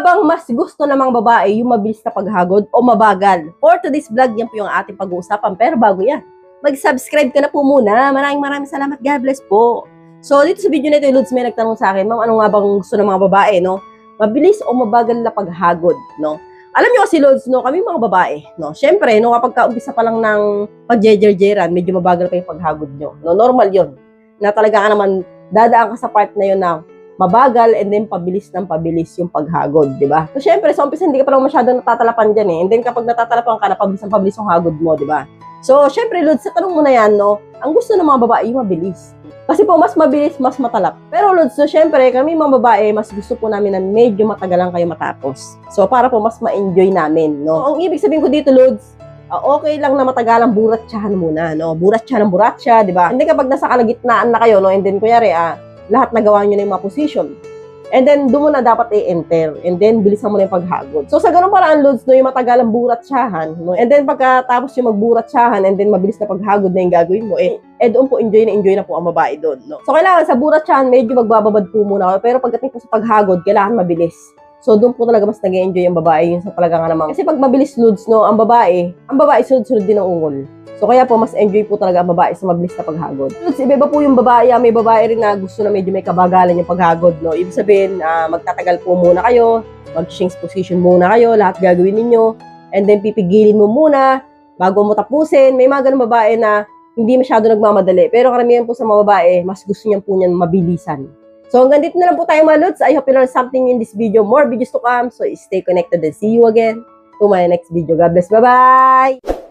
bang mas gusto ng mga babae yung mabilis na paghagod o mabagal? For today's vlog, yan po yung ating pag-uusapan. Pero bago yan, mag-subscribe ka na po muna. Maraming salamat. God bless po. So, dito sa video na ito, Lods, may nagtanong sa akin, ma'am, ano nga bang gusto ng mga babae, no? Mabilis o mabagal na paghagod, no? Alam nyo kasi, Lods, no, kami mga babae, no? Siyempre, no, kapag kaumpisa pa lang ng pagjejerjeran, medyo mabagal pa yung paghagod nyo. No? Normal yon na talaga ka naman dadaan ka sa part na yun na mabagal and then pabilis ng pabilis yung paghagod, di ba? So, syempre, sa umpisa, hindi ka pa lang masyadong natatalapan dyan eh. And then, kapag natatalapan ka na, pabilis ng pabilis yung hagod mo, di ba? So, syempre, Lods, sa tanong mo na yan, no, ang gusto ng mga babae, yung mabilis. Kasi po, mas mabilis, mas matalap. Pero, Lods, so, syempre, kami mga babae, mas gusto po namin na medyo matagalan kayo matapos. So, para po, mas ma-enjoy namin, no? So, ang ibig sabihin ko dito, Lods, okay lang na matagalang buratsahan muna, no? Buratsa ng buratsa, di ba? Hindi kapag nasa kalagitnaan na kayo, no? And then, kunyari, lahat nagawa nyo na yung mga position. And then, doon mo na dapat i-enter. And then, bilisan mo na yung paghagod. So, sa ganun paraan, Lods, no, yung matagalang buratsahan, no? And then, pagkatapos yung magburatsahan, and then, mabilis na paghagod na yung gagawin mo, doon po, enjoy na po ang babae doon, no? So, kailangan sa buratsahan, medyo magbababad po muna kayo. Pero pagdating po sa paghagod, kailangan mabilis. So, doon po talaga mas nag-enjoy ang babae, yun sa talaga nga naman. Kasi pag mabilis, Lods, no, ang babae sunod-sunod din ang ungol. So, kaya po, mas enjoy po talaga ang babae sa mabilis na paghagod. Lods, iba po yung babae. May babae rin na gusto na medyo may kabagalan yung paghagod, no? Ibig sabihin, magtatagal po muna kayo, mag-shanks position muna kayo, lahat gagawin ninyo, and then pipigilin mo muna bago mo tapusin. May mga ganun babae na hindi masyado nagmamadali. Pero karamihan po sa mga babae, mas gusto niyan po niyan mabilisan. So, hanggang dito na lang po tayo mga Lods. I hope you learned something in this video. More videos to come. So, stay connected and see you again to my next video. God bless. Bye-bye!